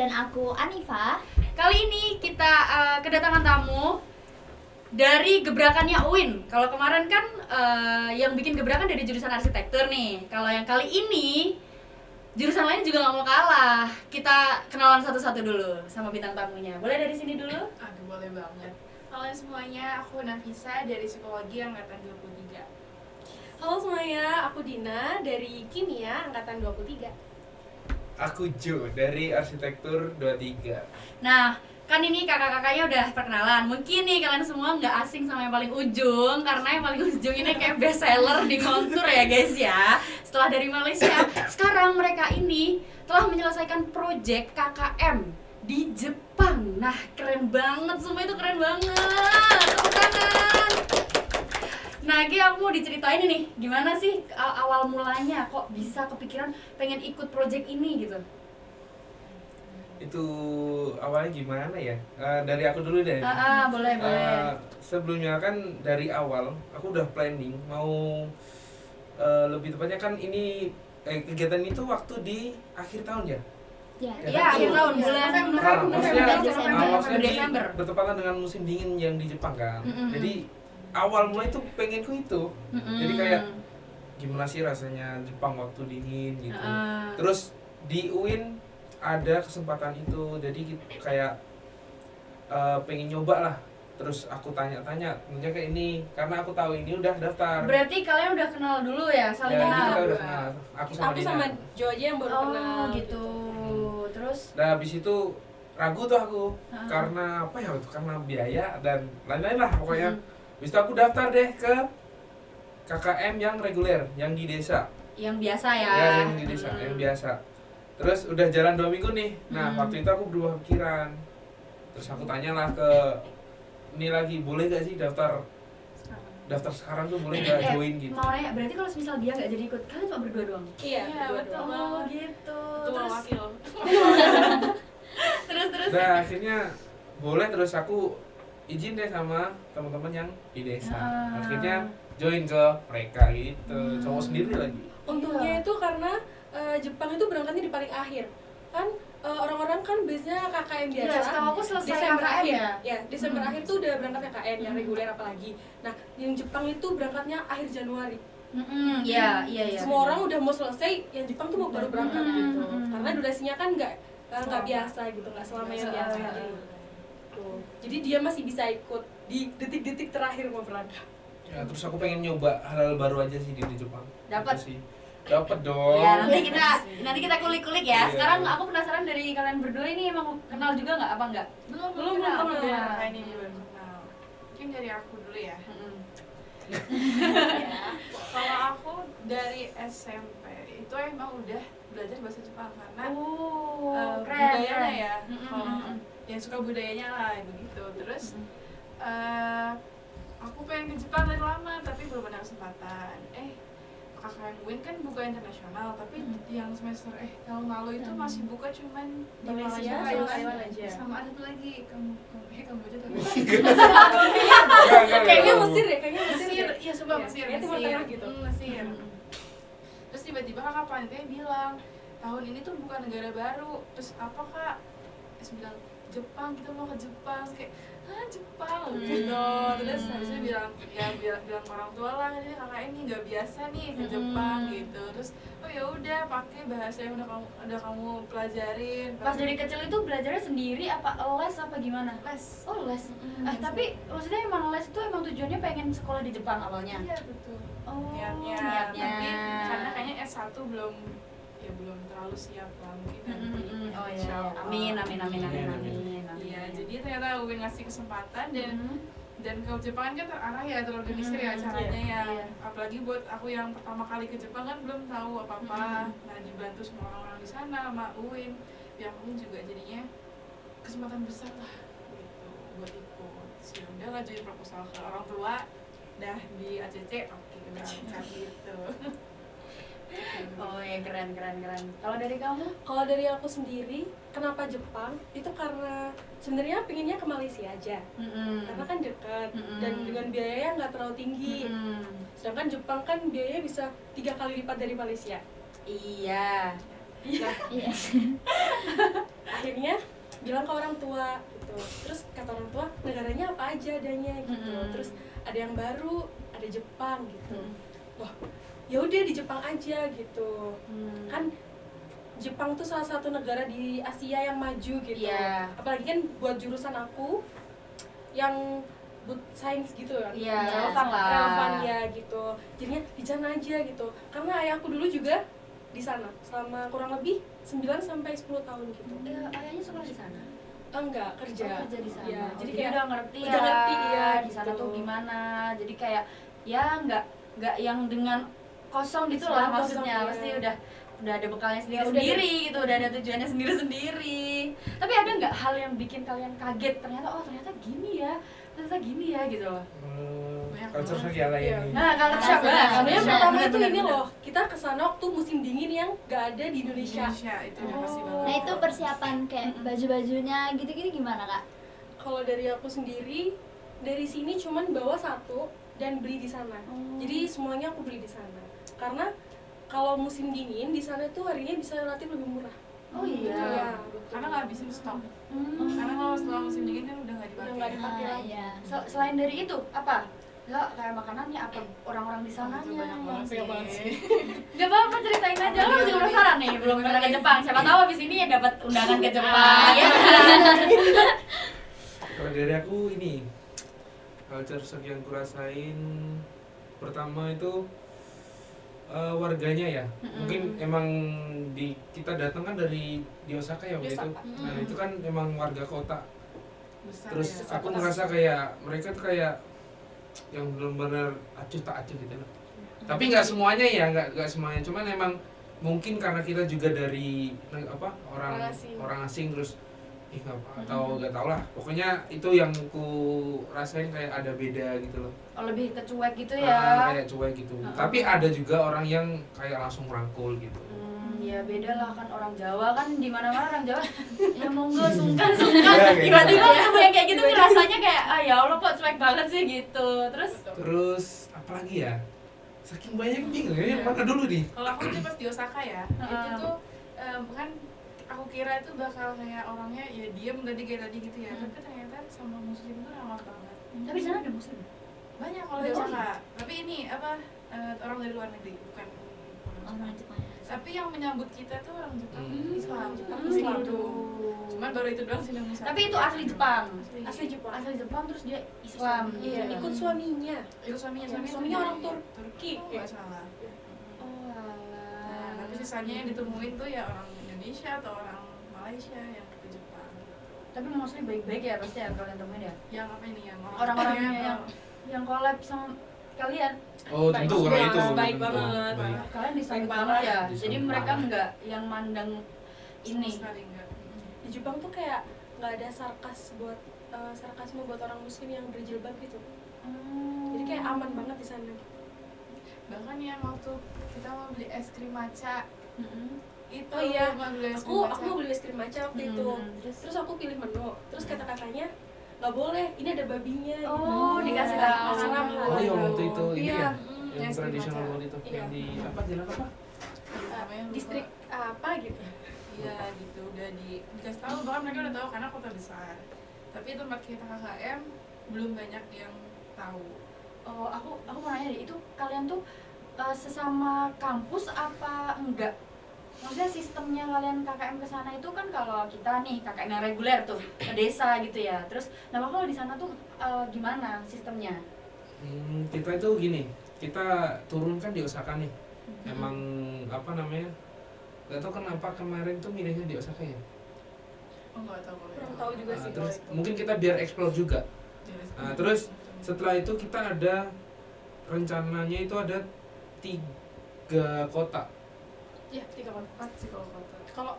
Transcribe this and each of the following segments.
Dan aku Anifa. Kali ini kita kedatangan tamu dari gebrakannya UIN. Kalau kemarin kan yang bikin gebrakan dari jurusan arsitektur nih. Kalau yang kali ini jurusan lain juga nggak mau kalah. Kita kenalan satu-satu dulu sama bintang tamunya. Boleh dari sini dulu? Aduh, boleh banget. Halo semuanya, aku Nafisa dari Psikologi Angkatan 23. Halo semuanya, aku Dina dari Kimia Angkatan 23. Aku Jo dari Arsitektur 23. Nah, kan ini kakak-kakaknya udah perkenalan. Mungkin nih kalian semua nggak asing sama yang paling ujung, karena yang paling ujung ini kayak best seller di Kontur ya guys ya. Setelah dari Malaysia, sekarang mereka ini telah menyelesaikan proyek KKM di Jepang. Nah, keren banget, semua itu keren banget. Tepuk tangan. Nah, Gi, aku mau diceritain nih, gimana sih awal mulanya kok bisa kepikiran pengen ikut proyek ini gitu? Itu awalnya gimana ya? Dari aku dulu deh. Boleh. Sebelumnya kan dari awal aku udah planning mau lebih tepatnya kan ini kegiatan itu waktu di akhir tahun ya. Ya, akhir tahun bulan Maksudnya Desember. bertepatan dengan musim dingin yang di Jepang kan. Jadi awal mulai itu pengenku itu. Jadi kayak gimana sih rasanya Jepang waktu dingin gitu. Terus di UIN ada kesempatan itu, jadi kayak pengen nyoba lah. Terus aku tanya-tanya, tentunya kayak ini karena aku tahu ini udah daftar. Berarti kalian udah kenal dulu ya, saling Ya, kenal. kita udah kenal. Aku sama Dina. sama Jo aja yang baru kenal gitu. Terus Nah, habis itu ragu tuh aku karena apa ya? Karena biaya dan lain-lain lah pokoknya. Habis itu aku daftar deh ke KKM yang reguler, yang di desa. yang biasa ya. Ya, yang di desa, yang biasa. Terus udah jalan 2 minggu nih. Nah, waktu itu aku berubah pikiran. Terus aku tanyalah ke ini lagi, boleh gak sih daftar sekarang tuh boleh gak join gitu. Mau nanya, berarti kalau misal dia nggak jadi ikut, kalian cuma berdua doang? Iya, betul. Oh gitu. Ketua Terus wakil. terus. Nah, akhirnya boleh, terus aku izin deh sama teman-teman yang di desa. Akhirnya join ke mereka gitu. Cowok sendiri lagi. untungnya itu karena Jepang itu berangkatnya di paling akhir. Kan orang-orang kan biasanya KKM biasa. Iya, setahu aku selesai Desember KKM akhir ya? ya. Desember akhir tuh udah berangkat KKM yang reguler apalagi. Nah, yang Jepang itu berangkatnya akhir Januari. Iya. Semua orang udah mau selesai, yang Jepang tuh baru berangkat gitu. Karena durasinya kan nggak biasa gitu, nggak selama yang biasa. Tuh. Jadi dia masih bisa ikut di detik-detik terakhir mau berangkat. Ya, terus aku pengen nyoba hal-hal baru aja sih di Jepang. Dapat? Gitu sih. Dapat dong. Ya, nanti kita kulik-kulik ya. Iya. Sekarang aku penasaran dari kalian berdua ini emang kenal juga nggak apa enggak? Belum kenal. Kayak ini baru kenal. Mungkin dari aku dulu ya. Kalau aku dari SMP itu emang udah belajar bahasa Jepang karena budayanya ya. Kalau yang suka budayanya lah begitu. Terus aku pengen ke Jepang dari lama tapi belum ada kesempatan. KKM UIN kan buka internasional, tapi yang semester tahun lalu itu masih buka cuman di Malaysia Malaysia, sama Taiwan aja. sama ada satu lagi kamu aja tapi Kayaknya Mesir ya, kayaknya Mesir, ya coba Mesir, Ya, Timur Tengah gitu. Mesir. Terus tiba-tiba kakak panitia bilang tahun ini tuh bukan negara baru. Terus apa kak? Terus bilang Jepang, kita mau ke Jepang. Terus kayak Jepang gitu. Terus habis itu bilang ke orang tua lah, ini kakak ini nggak biasa nih ke Jepang gitu. Terus oh ya udah pakai bahasa yang udah kamu pelajarin. Pas dari kecil itu belajarnya sendiri apa les apa gimana? Les. Oh les. Tapi maksudnya emang les itu emang tujuannya pengen sekolah di Jepang awalnya? Iya betul. Oh, Niatnya. Tapi karena kayaknya S1 belum terlalu siap lah mungkin nanti. Oh Insya iya. Allah. Amin. Iya, jadi ternyata UIN ngasih kesempatan dan ke Jepang kan terarah ya, terorganisir ya caranya ya. Apalagi buat aku yang pertama kali ke Jepang kan belum tahu apa-apa. Nah, dibantu semua orang-orang di sana sama UIN. Yang UIN juga jadinya kesempatan besar lah gitu buat ikut. Udah ngajuin proposal ke orang tua, dah di ACC, oke berangkat gitu. Oh ya keren. Kalau dari kamu? Kalau dari aku sendiri, kenapa Jepang? Itu karena sebenarnya pengennya ke Malaysia aja. Karena kan dekat dan dengan biaya nggak terlalu tinggi. Sedangkan Jepang kan biayanya bisa 3 kali lipat dari Malaysia. Iya. Nah, akhirnya bilang ke orang tua gitu. Terus kata orang tua negaranya apa aja adanya gitu. Terus ada yang baru, ada Jepang gitu. Wah, ya udah di Jepang aja gitu. Kan Jepang tuh salah satu negara di Asia yang maju gitu. Iya. Apalagi kan buat jurusan aku yang sains gitu ya. Iya, relevan lah. Relevan ya gitu. Jadinya di sana aja gitu. Karena ayahku dulu juga di sana selama kurang lebih 9 sampai 10 tahun gitu. Ayahnya sekolah di sana. Enggak, kerja. Oh, kerja di sana. Ya, Jadi jadi kayak udah ngerti udah ngerti ya di sana gitu. tuh gimana. Jadi kayak ya nggak yang dengan kosong gitu lah Kosong, maksudnya. ya. Pasti udah ada bekalnya Ya, sendiri gitu, udah ada tujuannya sendiri-sendiri. Tapi ada nggak hal yang bikin kalian kaget? Ternyata gini ya gitu loh. Culture shock ya lah Iya. ini. Nah, kalau Sebenarnya coba yang pertama itu ini loh, kita kesana waktu musim dingin yang gak ada di Indonesia. Itu udah pasti banget. Nah itu persiapan kayak baju-bajunya gitu-gitu gimana kak? Kalau dari aku sendiri, dari sini cuman bawa satu dan beli di sana. Jadi semuanya aku beli di sana. Karena kalau musim dingin di sana tuh harganya bisa relatif lebih murah. Oh iya. Iya, betul. Karena nggak habisin stok. Karena kalau setelah musim dingin kan udah nggak dipakai. Udah nggak dipakai. Ah, iya. Selain dari itu apa? Nggak kayak makanannya apa orang-orang di sananya? Itu banyak banget Banyak banget sih. Gak apa-apa, ceritain aja. Lo masih penasaran nih, belum pernah ke Jepang. Siapa tahu abis ini ya dapat undangan ke Jepang. Ya kan? Kalau dari aku ini culture shock yang kurasain pertama itu warganya ya. Mungkin emang kita datang kan dari di Osaka ya waktu itu. Osaka. Nah, itu kan emang warga kota. Besar Terus ya. aku ngerasa kayak mereka tuh kayak yang benar-benar acuh tak acuh gitu loh. Tapi nggak semuanya ya, nggak semuanya. Cuman emang mungkin karena kita juga dari orang asing terus nggak tahu lah. Pokoknya itu yang ku rasain kayak ada beda gitu loh. Oh, lebih ke cuek gitu ya. Kayak cuek gitu. Tapi ada juga orang yang kayak langsung merangkul gitu. Ya beda lah kan, orang Jawa kan di mana-mana orang Jawa ya monggo sungkan Ya, kayak tiba-tiba gitu. ketemu yang kayak gitu nih rasanya kayak ya Allah kok cuek banget sih gitu. Terus apalagi ya? Saking banyak bingung ya, yang mana dulu nih? Kalau aku tuh pas di Osaka ya, itu tuh kan aku kira itu bakal kayak orangnya ya diem tadi kayak tadi gitu ya. Tapi ternyata sama muslim tuh ramah banget. Tapi di sana ada muslim. Banyak kalau di Osaka. Tapi ini orang dari luar negeri, bukan Orang Jepang. tapi yang menyambut kita tuh orang Jepang, Islam. Islam. Cuman baru itu doang sih yang Islam. Tapi itu asli Jepang. Asli Jepang. Asli Jepang terus dia Islam. Iya, ikut suaminya. Itu suaminya Suaminya orang Turki. Oh, nggak salah. Oh alah. Nah, tapi sisanya yang ditemuin tuh ya orang Indonesia atau orang Malaysia yang ke Jepang. Tapi maksudnya baik-baik ya pasti ya kalian temuin ya. Yang apa ini yang Orang-orangnya yang collab sama kalian. Oh, tentu kalau itu. Baik tentu. banget. Baik. Kalian disambut Baik banget ya. banget. Jadi Disambut mereka banget. enggak yang mandang ini. sekali enggak. Di Jepang tuh kayak nggak ada sarkasme buat orang muslim yang berjilbab gitu. Jadi kayak aman banget di sana. Bahkan ya waktu kita mau beli es krim matcha itu Oh iya, mau beli es krim Aku matcha. mau beli es krim matcha waktu itu. Terus aku pilih menu. Terus kata kakaknya nggak boleh, ini ada babinya. Oh, dikasih tahu. Oh iya waktu itu ini Iya. ya, Yang yang es krim tradisional matcha. waktu itu, Iya. yang di apa jalan apa? Namanya lupa. Distrik apa gitu. Iya gitu udah dikasih tahu, bahkan mereka udah tahu karena kota besar. Tapi tempat kita KKM belum banyak yang tahu. Oh, aku mau nanya deh, itu kalian tuh sesama kampus apa enggak? Maksudnya sistemnya kalian KKM ke sana itu kan kalau kita nih KKM yang reguler tuh ke desa gitu ya. Terus nah kalau di sana tuh gimana sistemnya? Kita itu gini, kita turun kan di Osaka nih. Emang apa namanya? Gak tau kenapa kemarin tuh milihnya di Osaka ya. Oh nggak tahu kalau Kurang itu. tahu juga sih. Terus mungkin kita biar explore juga. Nah, terus setelah itu kita ada rencananya itu ada 3 kota. Iya, 3 kota. 4 sih kalau kota. Kalau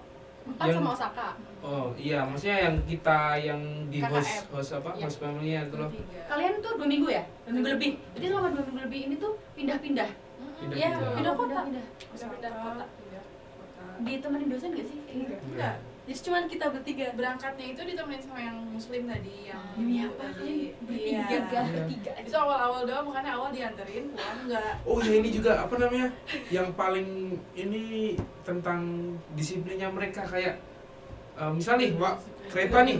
4 Yang- sama Osaka. Oh iya, maksudnya yang kita yang di KKM. host apa? Iya. Host family-nya itu loh. 3. Kalian tuh 2 minggu ya? 2 minggu lebih. Jadi selama 2 minggu lebih ini tuh pindah-pindah. Iya, pindah kota. Pindah. Pindah kota. Pindah kota. Ditemenin dosen gak sih? Enggak. Jadi cuma kita bertiga. Berangkatnya itu ditemenin sama yang muslim tadi, yang Iya, ibu tadi. Bertiga, Iya. bertiga Itu aja. awal-awal doang, makanya awal dianterin, pulang enggak. Oh ya ini juga apa namanya? Yang paling ini tentang disiplinnya mereka kayak misal nih, kereta nih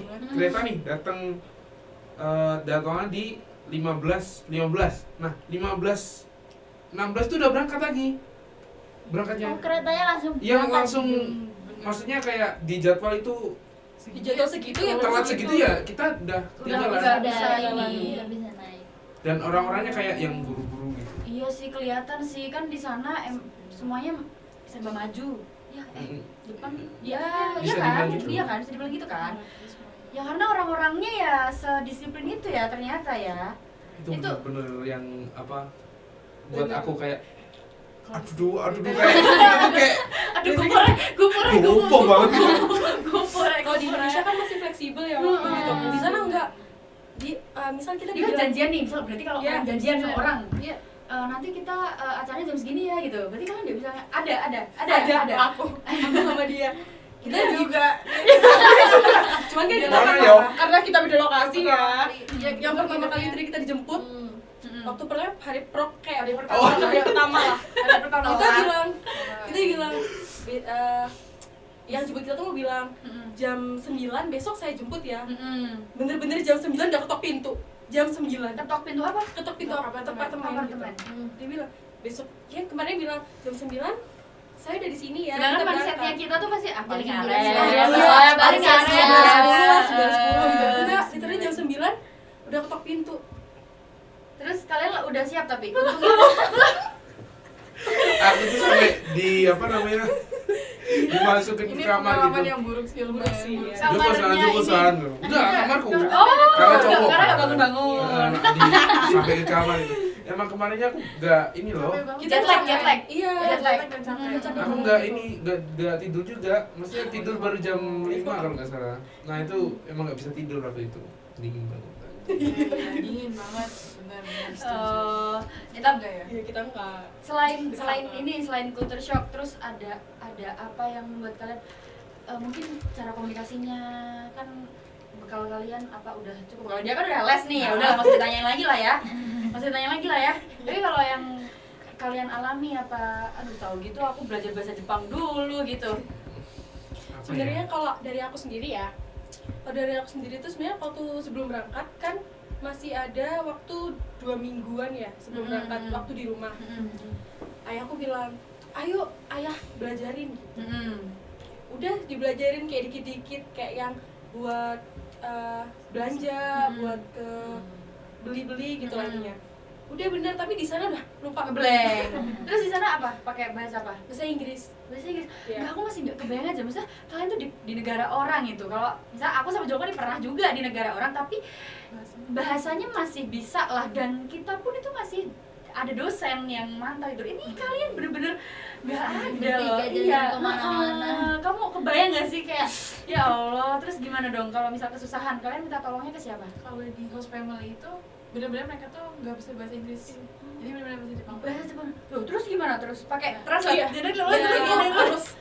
datangnya di 15. Nah 15 16 tuh udah berangkat lagi berangkatnya. Oh, keretanya langsung Iya berangkat. langsung, maksudnya kayak di jadwal itu Di jadwal segitu ya telat segitu ya kita udah tinggal bisa udah bisa ini, ini. udah bisa naik. dan orang-orangnya kayak yang buru-buru gitu. Iya sih kelihatan sih kan di sana semuanya serba maju. Ya Jepang ya Bisa iya kan? dibilang gitu. Iya kan bisa dibilang gitu kan. Ya karena orang-orangnya ya sedisiplin itu ya ternyata ya. Itu Itu- bener-bener yang apa buat aku kayak aduh kayak Aduh gupur gopo banget gitu. Kalau di Indonesia kan masih fleksibel ya waktu gitu. Di sana enggak. Di misal kita Dia kan bilang janjian nih, misal berarti kalau Iya, orang janjian sama janjian. orang, Iya. nanti kita acaranya jam segini ya gitu. Berarti kalian nggak bisa ada. aku sama dia. Kita juga. Cuman kan kita Mana ya? karena kita beda lokasi ya. Ya, Yang pertama kali tadi kita dijemput waktu pernah hari prok kayak hari Oh. pertama lah. Ada pertama Kita bilang yang jemput kita tuh mau bilang jam 9 besok saya jemput ya. Bener-bener jam 9 udah ketok pintu. Jam 9 ketok pintu apa? ketok pintu apartemen gitu. Apartemen. Dia bilang besok ya kemarin bilang jam 9 saya udah di sini ya. Sedangkan kita mindsetnya berangkat. kita tuh pasti apa? Paling Paling ngaret. ngaret. Iya, Paling ngaret. Sudah 10 gitu. Enggak, literally jam 9 udah ketok pintu. Terus kalian udah siap tapi Aku tuh sampai di apa namanya dimasukin ke Ini kamar pengalaman gitu. yang buruk sih Buruk lumayan. sih, ya. Kamarnya kosan udah kamarku Oh, karena cowok karena kan. nggak bangun-bangun. Sampai ke kamar itu emang kemarinnya aku nggak ini loh, Jet lag. Iya. Jet lag. aku nggak tidur juga, maksudnya tidur baru jam 5 kalau nggak salah. Nah itu emang nggak bisa tidur waktu itu, dingin banget. Dingin banget, benar. Kita Enggak ya? Iya, kita enggak. selain culture shock, terus ada apa yang membuat kalian mungkin cara komunikasinya kan bekal kalian apa udah cukup? Kalau dia kan udah les nih ya, udah masih ditanyain lagi lah ya. Tapi kalau yang kalian alami apa? Aduh tahu gitu aku belajar bahasa Jepang dulu gitu. Apa Sebenarnya ya? kalau dari aku sendiri ya. Kalau dari aku sendiri itu sebenarnya waktu sebelum berangkat kan masih ada waktu 2 mingguan ya sebelum berangkat waktu di rumah. Ayahku bilang, ayo ayah belajarin gitu. Udah dibelajarin kayak dikit-dikit kayak yang buat belanja, buat ke beli-beli gitu lah intinya. Udah bener tapi di sana udah lupa Ngeblank. Terus di sana apa? Pakai bahasa apa? bahasa Inggris. Bahasa Inggris. Iya. Enggak, aku masih nggak kebayang aja. Maksudnya kalian tuh di negara orang gitu. Kalau misalnya aku sama Joko nih pernah juga di negara orang, tapi bahasanya masih bisa lah, dan kita pun itu masih ada dosen yang mantau itu. Ini kalian bener-bener nggak ada loh. Bertiga jalan Iya. kemana-mana. Kamu kebayang nggak sih kayak ya Allah. Terus gimana dong kalau misal kesusahan kalian minta tolongnya ke siapa? Kalau di host family itu benar-benar mereka tuh nggak bisa bahasa Inggris. Jadi benar-benar bahasa Jepang. Bahasa Jepang. Loh, terus gimana terus? Pakai Iya. translate. Jadi lu Ya,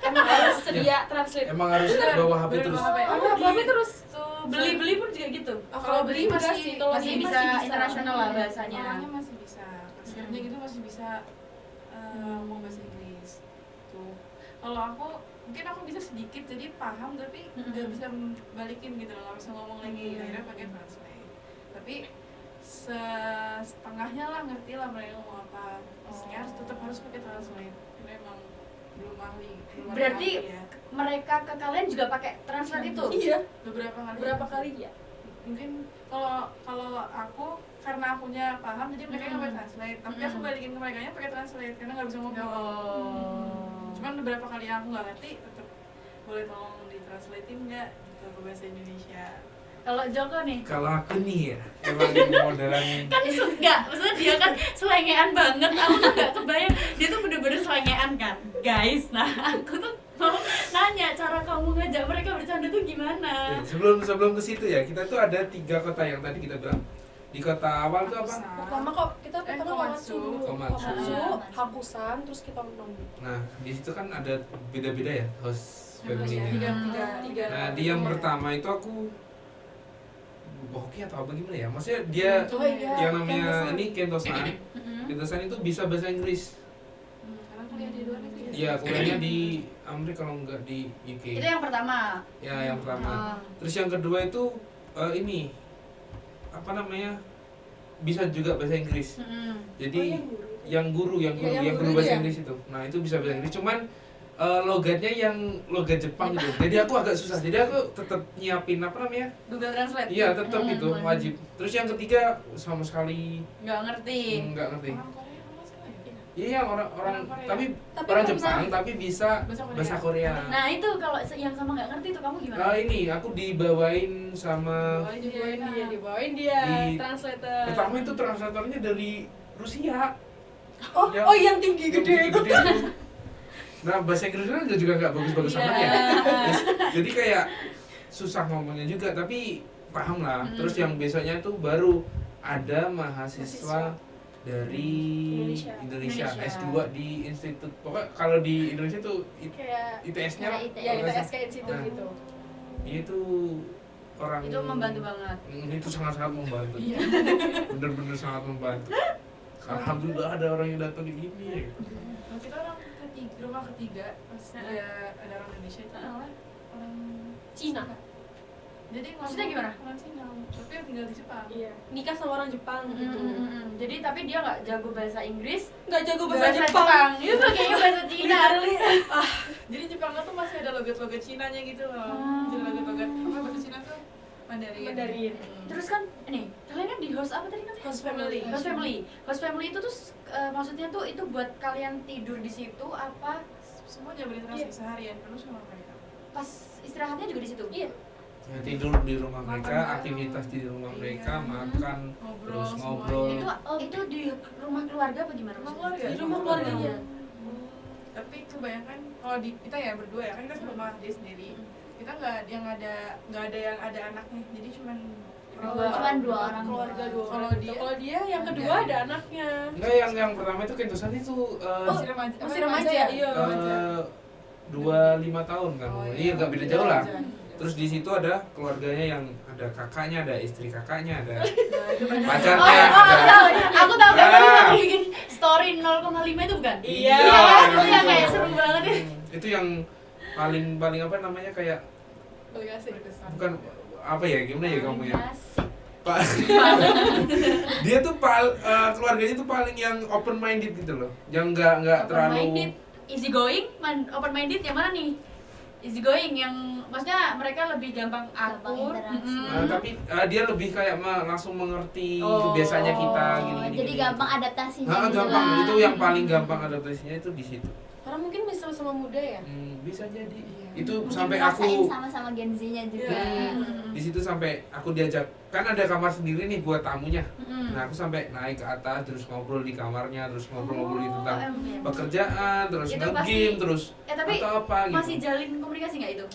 emang harus sedia translate. Emang harus bawa HP terus. Bapak terus beli-beli pun juga gitu. Oh, kalau beli enggak sih, kalau masih beli bisa masih internasional lah bahasanya. Orangnya masih bisa, kasirnya gitu masih bisa ngomong bahasa Inggris. Tuh. Kalau aku mungkin aku bisa sedikit jadi paham tapi nggak bisa balikin gitu loh, nggak bisa ngomong lagi. Akhirnya pakai translate. Tapi setengahnya lah ngerti lah mereka ngomong apa. Terusnya tetap harus pakai translate. Karena emang belum ahli. Berarti ya. mereka ke kalian juga pakai translate itu? Iya, Beberapa kali ya. mungkin kalau aku karena akunya paham jadi mereka nggak pakai translate, tapi aku balikin ke mereka pakai translate karena nggak bisa ngomong. Cuman beberapa kali yang aku nggak ngerti tetap boleh tolong ditranslatein nggak ke bahasa Indonesia. Kalau Joko nih? Kalau aku nih ya emang modelan Kan enggak, maksudnya dia kan selengean banget. Aku tuh nggak kebayang dia tuh bener-bener selengean kan, guys. Nah aku tuh mau nanya cara kamu ngajak mereka bercanda tuh gimana? sebelum ke situ ya, kita tuh ada 3 kota yang tadi kita bilang. Di kota awal tuh apa? Pertama kok kita pertama Komatsu. Komatsu. Hakusan, terus kita nongki. Nah, di situ kan ada beda-beda ya host family-nya. Tiga. Nah, di yang pertama itu aku hoki atau apa gimana ya? Maksudnya dia Oh iya. yang namanya Kentosan. ini Kentosan. Kentosan itu bisa bahasa Inggris. Karena kuliah di luar negeri. Iya, kuliahnya di Amerika kalau enggak di UK. Itu yang pertama. Ya, yang pertama. Terus yang kedua itu ini apa namanya? Bisa juga bahasa Inggris. Jadi yang guru bahasa Inggris itu. Nah, itu bisa bahasa Inggris, cuman logatnya yang logat Jepang gitu. Jadi aku agak susah. Jadi aku tetap nyiapin apa namanya? Google Translate. Iya, tetap itu wajib. Terus yang ketiga sama sekali nggak ngerti. nggak ngerti. Orang Korea kalau nggak salah ya? Iya, orang Korea. tapi Tapi orang bisa- Jepang tapi bisa bahasa Korea. Nah itu kalau yang sama nggak ngerti tuh kamu gimana? Ini aku dibawain sama dibawain dia Di- translator. pertama itu translatornya dari Rusia. Yang tinggi gede itu. itu. Nah, bahasa Inggrisnya juga nggak bagus-bagus Iya. amat ya. Jadi kayak susah ngomongnya juga, tapi paham lah. Terus yang besoknya itu baru ada mahasiswa dari Indonesia. Indonesia. S2 di institut. Pokoknya kalau di Indonesia tuh Kayak ITS-nya lah. ITS. ya Kalau kita nggak SKN situ Nah. gitu. Dia itu orang Itu membantu banget. Itu sangat-sangat membantu. Iya. Bener-bener sangat membantu. Alhamdulillah ada orang yang datang di ini. Nah, kita rumah ketiga pas ada orang Indonesia itu malah orang Cina. Jadi Maksudnya gimana? Orang Cina, tapi yang tinggal di Jepang. Iya. Nikah sama orang Jepang gitu. Jadi tapi dia nggak jago bahasa Inggris, Nggak jago bahasa Jepang. Itu kayaknya bahasa Cina. Jadi Jepangnya tuh masih ada logat-logat Cinanya gitu loh. Jadi logat-logat apa bahasa Cina tuh Mandarin. Mandarin. Terus kan ini kalian kan di host apa tadi namanya? Host family. Host family itu tuh maksudnya tuh itu buat kalian tidur di situ apa Semua jam berinteraksi seharian penuh sama mereka. pas istirahatnya juga di situ? Iya. Ya, tidur di rumah mereka, Makan. aktivitas di rumah mereka, Iya. makan, Ngobrol terus semuanya. ngobrol. Itu di rumah keluarga apa gimana? Rumah maksudnya? keluarga. Di rumah keluarganya. Tapi kebanyakan kalau di kita ya berdua ya kan kita rumah dia sendiri. Kita nggak yang ada anaknya. Jadi cuman Cuman dua orang. Keluarga dua Kalau orang. dia- Kalau dia yang kedua ada anaknya. Enggak, yang pertama itu Kentosan itu masih remaja. Masih remaja. Iya. 25 tahun kan. Oh, Iya, nggak beda jauh lah. Remaja. Terus di situ ada keluarganya yang ada kakaknya, ada istri kakaknya, ada Nah, itu kan pacarnya, Aku tahu kan Ah. kamu bikin story 0,5 itu bukan? Iya. Itu yang kayak seru banget ya. Itu yang paling apa namanya kayak Delegasi. bukan apa ya, gimana ya kamu ya? Asik. Pak. Dia tuh keluarganya tuh paling yang open minded gitu loh. Yang nggak Open terlalu minded, easy going, open minded yang mana nih? Easy going yang maksudnya mereka lebih gampang akur. interaksi. tapi dia lebih kayak langsung mengerti Oh. kebiasaannya kita Oh, gini-gini. jadi gampang adaptasinya Nah, gitu gampang. lah. Itu yang paling gampang adaptasinya itu di situ. Karena mungkin masih sama-sama muda ya. Bisa jadi. Iya. Itu Mungkin sampai ngerasain aku sama-sama Gen Z-nya juga. di situ sampai aku diajak, kan ada kamar sendiri nih buat tamunya. Mm-mm. Nah, aku sampai naik ke atas terus ngobrol di kamarnya, terus ngobrol-ngobrol tentang emang. pekerjaan, terus Itu nge-game, pasti- terus tapi atau apa gitu. masih jalin komunikasi nggak itu?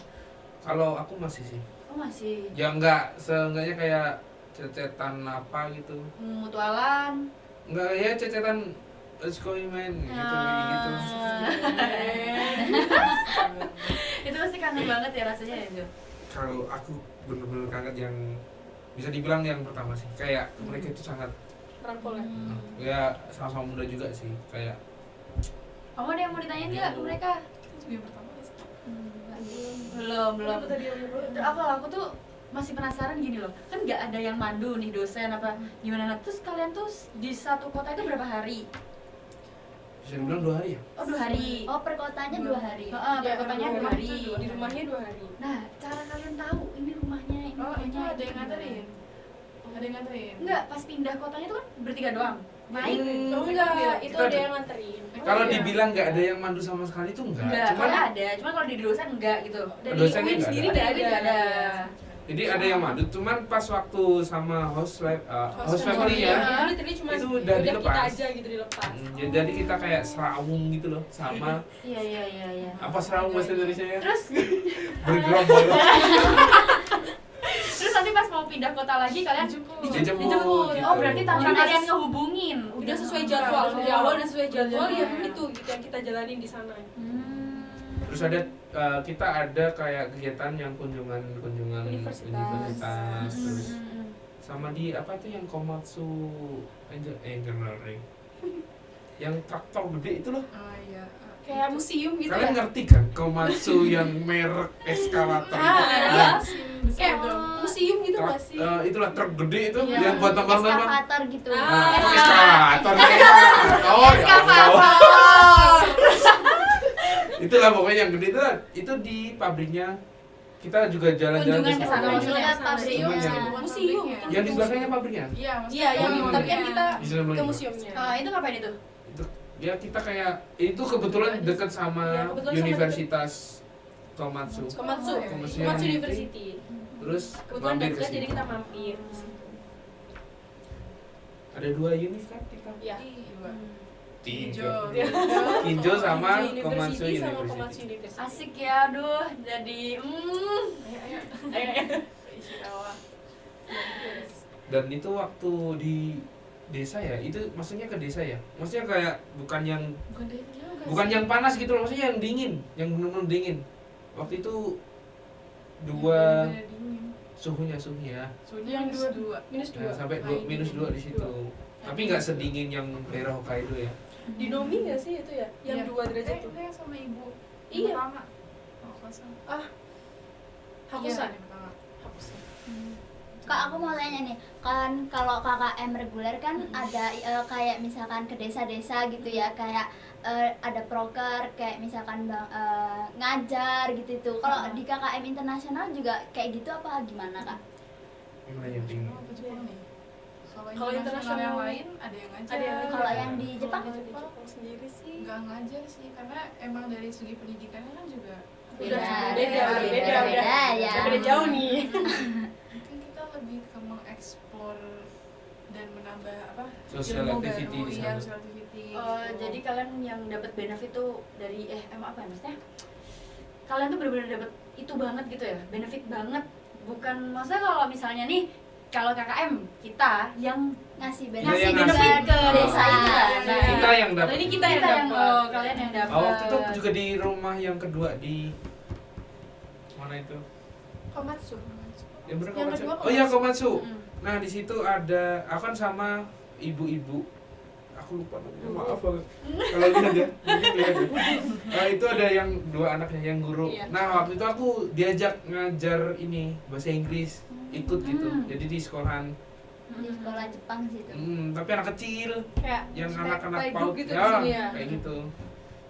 Kalau aku masih sih. Oh masih. Ya enggak, seenggaknya kayak cecetan apa gitu. Mutualan. Enggak ya cecetan let's go man gitu kayak gitu. Itu pasti kangen banget ya rasanya ya Jo. Kalau aku bener-bener kangen yang bisa dibilang yang pertama sih. Kayak mereka itu sangat Rangkul ya. ya sama-sama muda juga sih. Kayak Kamu ada yang mau ditanyain nggak ke mereka? Itu juga yang pertama sih. Belum. Apa tadi yang lu- Aku tuh masih penasaran gini loh, kan nggak ada yang mandu nih dosen apa gimana, terus kalian tuh di satu kota itu berapa hari? bisa dibilang 2 hari ya. Oh 2 hari. Oh, per kotanya 2 hari. Heeh, Ya, kotanya 2 hari. Di rumahnya 2 hari. Nah, cara kalian tahu ini rumahnya, ini Oh, itu rumahnya ada yang gimana? nganterin. Ada yang nganterin. Enggak, pas pindah kotanya tuh kan bertiga doang. Naik. Oh enggak, itu Kita ada ada- yang nganterin. Kalau iya. dibilang nggak ada yang mandu sama sekali itu Enggak, cuman kalau ada, cuma kalau di dosen enggak gitu. Dan Dosennya di UIN nggak sendiri ada. nggak Nggak ada. jadi ada yang mandu, cuman pas waktu sama host family ya. Jadi literally cuma Itu udah kita dilepas. aja gitu dilepas. Jadi kita kayak serawung gitu loh sama Iya. apa serawung bahasa Indonesia ya? Terus Bergerombol. terus nanti pas mau pindah kota lagi kalian Dijemput. Dijemput. dijemput. gitu. Oh, berarti tanpa Orang kalian asli. ngehubungin. Udah sesuai jadwal dari awal udah sesuai jadwal ya Jadwal. itu gitu yang kita jalanin di sana. Terus ada kita ada kayak kegiatan yang kunjungan universitas terus sama di apa tuh yang Komatsu engineering yang traktor gede itu loh. Oh iya. kayak museum gitu Kalian ya. ngerti kan Komatsu yang merek eskalator? Iya. Mesin Kayak besar. museum gitu nggak sih? Itulah truk gede itu Iya. yang buat tambang-tambang. Eskavator gitu. Ah. Eskalator. Oh, ya Allah. Itulah pokoknya yang gede itu di pabriknya. Kita juga jalan-jalan Kunjungan ke ke sana. sana. Kunjungan Kunjungan ke pabriknya. pabriknya. Museum. Yang di belakangnya pabriknya. Iya, maksudnya Iya, yang Oh, tapi kan kita Di sana ke museumnya. Itu ngapain itu? Itu ya kita kayak itu kebetulan dekat sama Iya, kebetulan sama Universitas Komatsu. Komatsu, Komatsu Komatsu University. University. Terus Kebetulan mampir ke dekat jadi situ. kita mampir di situ. Ada 2 univ kan kita. Ya. Tiga. Hijau. Kinjo sama Komatsu Komatsu University sama Komatsu University. University. Asik ya, aduh, jadi Ayo. Ishikawa. Dan itu waktu di desa ya, itu maksudnya ke desa ya. Maksudnya kayak bukan yang Bukan yang panas gitu loh, maksudnya yang dingin, yang benar-benar dingin. Waktu itu dua suhunya Suhunya Yang dua. Minus nah, 2. sampai -2 di situ. Tapi nggak sedingin yang daerah Hokkaido ya. Di Nomi nggak sih itu ya? Yang 2 derajat tuh. Enggak sama ibu. Iya. Pertama. Oh, kelas Hakusan. Iya, pertama. Hakusan. Kak, aku mau tanya nih, kan kalau KKM reguler kan ada kayak misalkan ke desa-desa gitu ya, kayak ada proker, kayak misalkan ngajar gitu tuh. Kalau di KKM internasional juga kayak gitu apa gimana Kak? Gimana yang dingin? Oh, ke Jepang nih. Kalau Kalau internasional yang internasional lain ada yang ngajar. ada yang ngajar. Kalau yang di Jepang? Kalau di Jepang sendiri sih. Nggak ngajar sih, karena emang dari segi pendidikannya kan juga Udah Beda, beda, udah beda, beda, udah. ya. Udah beda jauh nih. mungkin kita lebih ke mengeksplor dan menambah apa Social ilmu activity baru, di iya, sana. social activity Oh, gitu. jadi kalian yang dapat benefit tuh dari apa ya maksudnya? Kalian tuh benar-benar dapat itu banget gitu ya, benefit banget. Bukan maksudnya kalau misalnya nih kalau KKM kita yang Ngasih Iya, benefit yang benefit ngasih. ke Oh. desa itu kan. Nah, Kita yang dapat. Ini kita yang dapat. kalian yang dapat. Oh, waktu itu juga di rumah yang kedua di mana itu? Komatsu. Yang bener Yang Komatsu. kedua Oh iya Komatsu. Mm. Nah di situ ada, aku kan sama ibu-ibu. Aku lupa namanya, maaf banget. Kalau lihat ya, mungkin lihat ya. Itu ada yang 2 anaknya yang guru. Iya. Nah waktu itu aku diajak ngajar ini bahasa Inggris, ikut gitu. Jadi di sekolahan, di sekolah Jepang situ. tapi anak kecil, Kayak yang kayak anak-anak playgroup PAUD, gitu di sini ya. kayak gitu.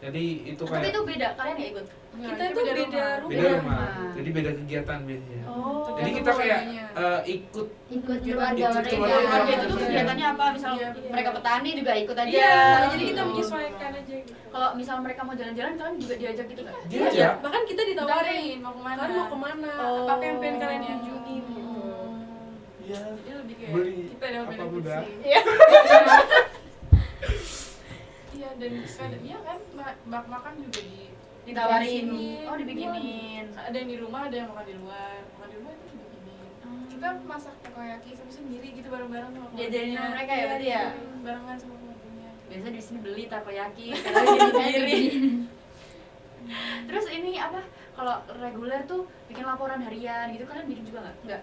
Jadi itu Tapi kayak itu beda, kalian nggak ikut? Nggak, Kita itu beda rumah. beda beda rumah. rumah. Jadi beda kegiatan biasanya. Oh. Jadi kita kayak ikut Ikut Ikut keluarga mereka. keluarga. Itu tuh kegiatannya apa? Misal Iya. mereka petani juga ikut aja. Iya, jadi Gitu. kita menyesuaikan aja gitu. Kalau misal mereka mau jalan-jalan, kalian juga diajak gitu nggak? dia aja. Bahkan kita ditawarin, Ditawarin mau kemana kalian mau kemana? Oh. Apa yang pengen kalian kunjungin gitu. Iya. jadi lebih kayak Beli kita yang apa benefit udah. sih Iya. iya dan kadang iya kan makan juga Ditawarin. dibikinin. Oh, dibikinin. Ada yang di rumah, ada yang makan di luar itu dibikinin. Kita masak takoyaki sendiri gitu bareng-bareng sama Diajarin sama mereka ya, Iya, berarti ya? diajarin barengan sama keluarganya. Biasa di sini beli takoyaki, sekarang jadi sendiri. Terus ini apa? Kalau reguler tuh bikin laporan harian gitu, kalian bikin juga nggak? Nggak.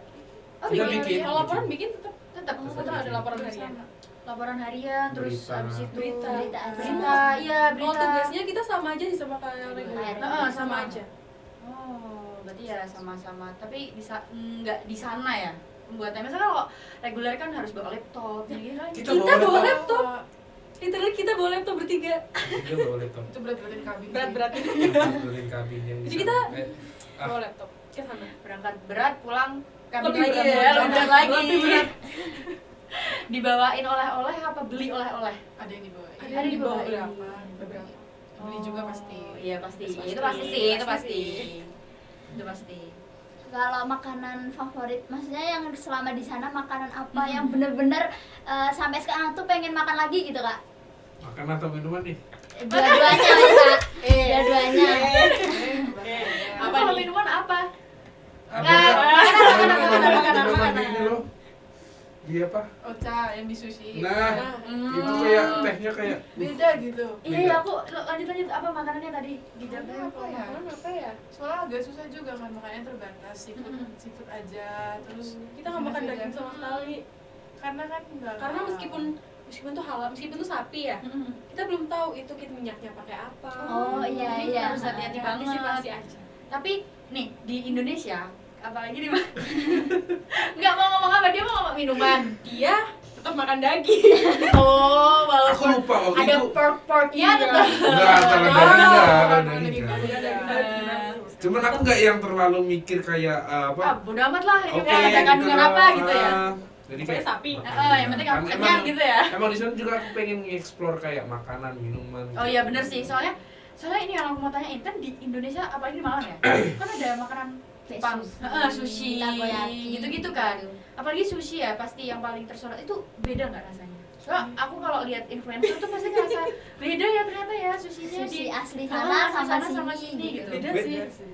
Oh, Kita bikin. bikin. Kalau laporan bikin tetap Tetap. tetap ada laporan harian. Laporan harian, terus Berita. habis itu Berita. berita, iya Kalau berita. tugasnya kita sama aja sih sama kayak reguler. Heeh, sama sama. aja. Oh, berarti ya sama-sama. Tapi bisa nggak di sana ya pembuatannya. Misalnya kalau reguler kan harus bawa laptop, jadi kan. Kita Kita bawa laptop. laptop. Literally kita bawa laptop bertiga. Kita bawa laptop. Itu berat-beratin kabin sih. Berat-berat Beliin kabin yang Jadi bisa kita kayak, bawa laptop ke sana. Berangkat berat, pulang kabin Lebih lagi berat, ya, lebih berat lagi. lebih berat. Dibawain oleh-oleh apa beli oleh-oleh? Ada yang dibawa Ada yang dibawa. beberapa beli juga pasti Iya pasti. Pasti. Itu pasti sih, itu pasti. Itu pasti. Kalau makanan favorit, maksudnya yang selama di sana makanan apa yang bener-bener sampai sekarang tuh pengen makan lagi gitu Kak? makan atau minuman nih? Dua-duanya bisa. Dua-duanya. Apa kalau minuman apa? Makanan ini loh. Dia apa? ocha yang di sushi Nah, itu kayak tehnya kayak beda gitu Iya, aku lanjut apa makanannya tadi di Makanan apa ya? Makanan apa ya? Soalnya agak susah juga kan makannya terbatas seafood aja terus Kita nggak makan daging sama sekali. karena kan enggak Karena meskipun meskipun tuh halal, meskipun tuh sapi ya, kita belum tahu itu minyaknya pakai apa. Oh iya Jadi iya. harus hati-hati banget. Antisipasi aja. Tapi nih di Indonesia, apalagi di nggak mau ngomong apa, dia mau ngomong minuman. Dia tetap makan daging. Oh, Aku walaupun lupa waktu ada itu. pork-porknya tetap. Enggak, kalau daging enggak, kalau daging Daging enggak. Cuman aku nggak yang terlalu mikir kayak apa. Ah, bodo amat lah, ini Oke, kayak ada kandungan gitu. apa gitu ya. Jadi Pokoknya kayak sapi. Yang penting aku kenyang gitu ya. Emang di sana juga aku pengen nge-explore kayak makanan, minuman. Oh iya bener sih, soalnya ini yang aku mau tanyain kan di Indonesia apalagi di Malang ya, kan ada makanan Kayak Jepang, sushi, sushi, takoyaki, gitu-gitu kan. Apalagi sushi ya pasti yang paling tersorot itu beda nggak rasanya? Soalnya aku kalau lihat influencer tuh pasti ngerasa beda ya ternyata ya sushinya Sushi di asli Ah, sana sana sama sini sini gitu. Beda Beda sih.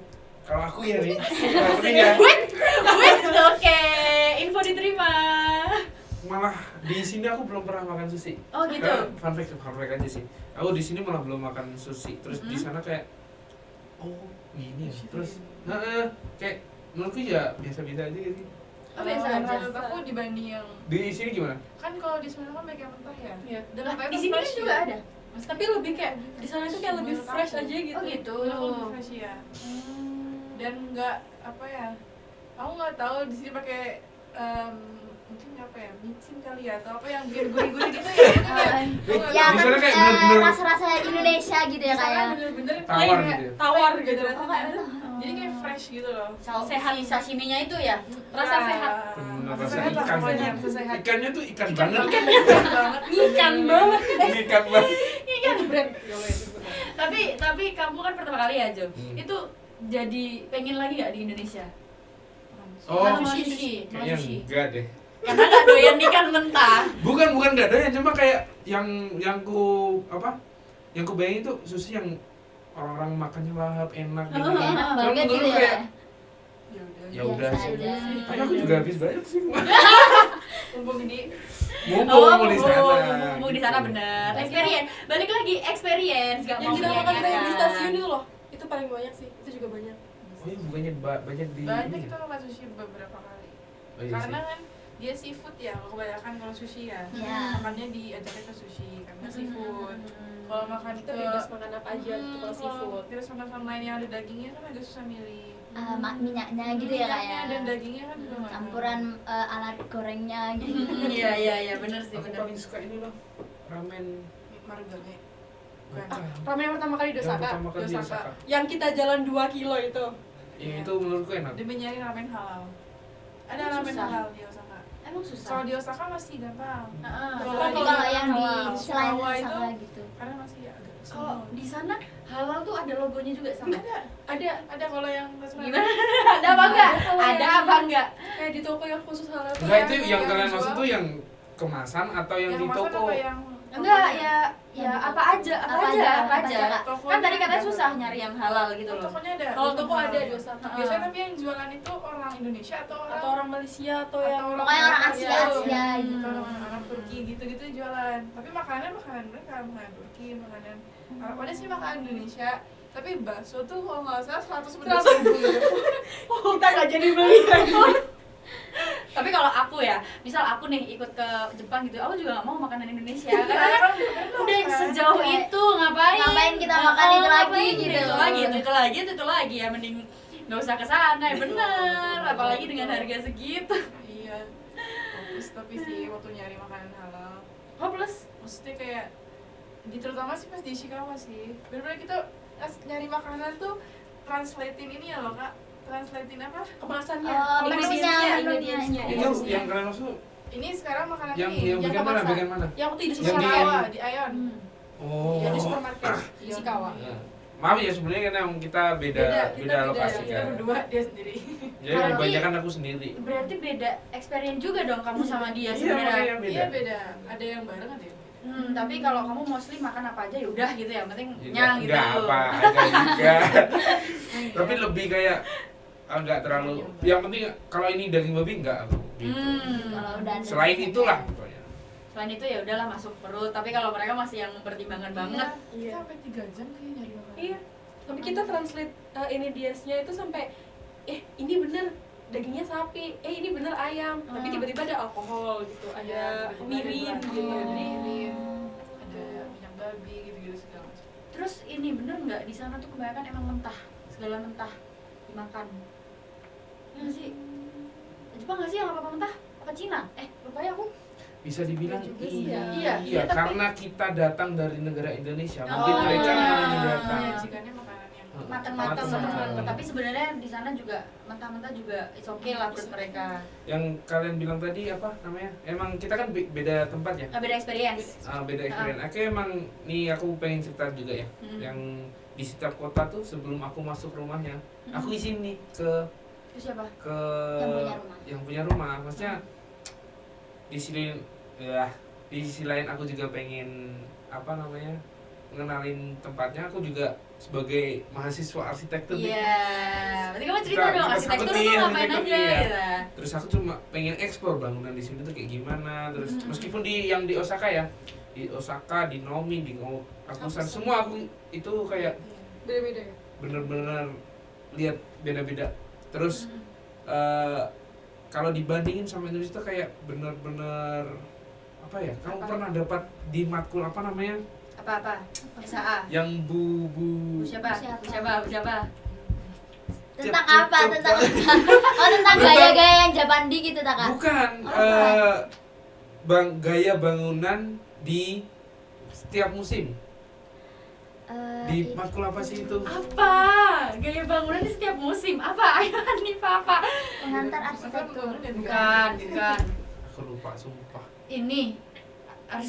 Kalau aku ya nih, kalau ini ya Wait, oke, info diterima. malah di sini aku belum pernah makan sushi. Oh gitu. Fun fact aja sih. Aku di sini malah belum makan sushi. Terus di sana kayak oh gini ya. Terus kayak menurutku ya biasa-biasa aja gitu. Oh, biasa aja. Menurut aku dibanding yang Di sini gimana? kan kalau di sana kan banyak yang mentah ya. Iya. Dan Nah, apa di sini kan juga ada. Tapi lebih kayak di sana itu kayak lebih fresh aja gitu. Oh gitu. Menurut aku lebih fresh ya. Dan nggak apa ya, aku nggak tahu di sini pakai mungkin apa ya, micin kali ya atau apa yang biar gurih-gurih gitu ya. Itu kayak- aku nggak Ya tahu. Di kan sana kayak bener-bener rasa-rasa Indonesia gitu ya Di sana kayak. bener-bener Tawar kayak gitu ya? Tawar gitu. gitu Oh, kayak rasanya. Jadi kayak fresh gitu loh. Sehat sashiminya itu ya. Rasa sehat. Bener, Rasa rasa sehat lah, ikan pokoknya, banget. rasa sehat. Ikannya tuh ikan banget. Ikan banget. Ikan banget. Ikan banget. Itu brand. Tapi kamu kan pertama kali ya Jo. Hmm. Itu jadi pengen lagi nggak di Indonesia? Oh, Malah sushi. kayaknya enggak deh. Karena nggak doyan ikan mentah. Bukan enggak ada, cuma kayak yang ku apa? Yang ku bayangin tuh sushi yang orang-orang makannya lahap, enak gitu. Enak Enak Cuma banget menurut gitu ya. kayak, Ya udah. ya udah Biasa sih. aja. Tapi aku juga habis banyak sih. Mumpung di Mumpung di sana. Mumpung di sana bener. Experience. Balik lagi experience. Gak Yang mau kita makan menyanyikan. di stasiun itu loh. Itu paling banyak sih. Itu juga banyak. Oh iya, bukannya banyak di banyak ini. kita makan sushi beberapa kali. Oh iya Karena sih. kan dia seafood ya, kebanyakan kalau sushi ya. Iya. Makannya diajaknya ke sushi karena seafood. Kalau makan Kita ke bebas makan apa aja gitu kalau seafood. di restoran lain yang ada dagingnya kan agak susah milih. Minyaknya gitu ya Minyaknya kayak. dan dagingnya kan juga nggak Campuran alat gorengnya gitu. Iya bener sih Aku bener. paling suka ini loh, ramen. tahu. Marganya. Bukan. Ramen yang pertama kali di Yang Osaka. pertama kali di Osaka. Osaka. Yang kita jalan 2 kilo itu. Ya itu menurutku enak. Demi nyari ramen halal. Ada Emang ramen susah? halal di Osaka. Emang susah. Kalau di Osaka masih gampang. Kalau yang di selain Okinawa itu Osaka gitu. karena masih agak Kalau di sana halal tuh ada logonya juga sama. ada kalau yang restoran Gimana? Ada apa enggak? Ada apa enggak? Kayak di toko yang khusus halal tuh. Enggak, itu yang yang kalian jual. maksud tuh yang kemasan atau yang di kemasan toko? apa yang Enggak, ya apa aja. Kak? Tokonya Kan tadi katanya ada. susah nyari yang halal gitu loh. Tokonya ada. Kalau toko ada di Osaka. Biasanya tapi yang jualan itu orang Indonesia atau orang Atau orang Malaysia atau yang Pokoknya orang Asia Asia Asia gitu. orang Turki gitu-gitu jualan. Tapi makanan mereka makanan Turki, makanan Arab. Ada sih makanan Indonesia. Tapi bakso tuh kalau nggak salah 100 gitu. kita nggak jadi beli. Tapi kalau aku ya, misal aku nih ikut ke Jepang gitu, aku juga gak mau makanan Indonesia karena kan udah sejauh itu ngapain Kita makan itu lagi ngapain gitu. itu lagi ya mending nggak usah ke sana ya bener, apalagi dengan harga segitu. Iya. Fokus tapi sih waktu nyari makanan halal. Hopeless. Maksudnya kayak terutama sih pas di Ishikawa sih. Bener-bener kita pas nyari makanan tuh translatein ini ya loh Kak. Translatein apa? Kemasannya. Menunya. Itu yang kalian maksud Ini sekarang makanan yang ini bagian mana? kemasan. Bagian mana? Yang waktu di Yang di- Ishikawa supermarket. di Aeon. Oh. Ya di supermarket di Ishikawa. Ya. Maaf ya sebenarnya kan yang kita beda lokasi kita kan. berdua dia sendiri. Jadi Berarti- kebanyakan aku sendiri. Berarti beda experience juga dong kamu sama dia Iya, sebenarnya. makanya beda. Iya beda. Ada yang bareng ada yang beda. Tapi kalau kamu mostly makan apa aja ya udah gitu ya, yang penting Juga- kenyang gitu. Enggak apa, ada juga. Tapi lebih kayak agak terlalu. Yang penting kalau ini daging babi enggak aku. Gitu. Kalau udah ada- Selain itulah pokoknya. Selain itu ya udahlah masuk perut, tapi kalau mereka masih yang mempertimbangkan banget. Iya. Kita sampai 3 jam kayak nyari makanan. Iya. Tapi kita translate ingredients-nya itu sampai ini bener dagingnya sapi, ini bener ayam, tapi tiba-tiba ada alkohol gitu, ada mirin gitu. Jadi ada minyak babi gitu-gitu segala macam. Terus ini bener nggak di sana tuh kebanyakan emang mentah, segala mentah dimakan? Ya nggak sih? Jepang nggak sih yang apa-apa mentah? Apa Cina? Lupa ya aku. Bisa dibilang juga sih iya, ya. Iya, tapi- karena kita datang dari negara Indonesia, Oh, mungkin mereka iya. menyediakan Menyajikannya makanan yang Matang-matang, Matang-matang. tapi sebenarnya di sana juga mentah-mentah juga it's okay lah buat mereka. yang kalian bilang tadi apa namanya? Emang kita kan beda tempat ya. Beda experience. Beda experience. Oke, emang nih aku pengen cerita juga ya. Yang di setiap kota tuh sebelum aku masuk rumahnya, aku izin nih ke Itu siapa? yang punya rumah. Maksudnya di sini ya di sisi lain aku juga pengen apa namanya? Ngenalin tempatnya. Aku juga sebagai mahasiswa arsitektur nih. Iya. Berarti kamu cerita Kita- dong kita arsitektur sambut tuh nih, ngapain arsitektur aja nih, ya. gitu. Terus aku cuma pengen eksplor bangunan di sini tuh kayak gimana. Terus meskipun yang di Osaka ya, di Osaka, di Nomi, di Akushan, semua aku itu kayak beda-beda ya. bener-bener lihat beda-beda. Terus kalau dibandingin sama Indonesia tuh kayak bener-bener apa ya? Kamu Apa? pernah dapat di matkul apa namanya? Apa-apa? SAA. Yang bu Siapa? Siapa? Siapa? Tentang Cep- apa? cep- Tentang oh tentang gaya-gaya yang Japandi gitu tak kak? bukan gaya bangunan di setiap musim. Di matkul apa sih itu? Apa? Gaya bangunan di setiap musim. Apa? Ayo Hanifa apa? Pengantar arsitektur. Bukan. Aku lupa sumpah. Ini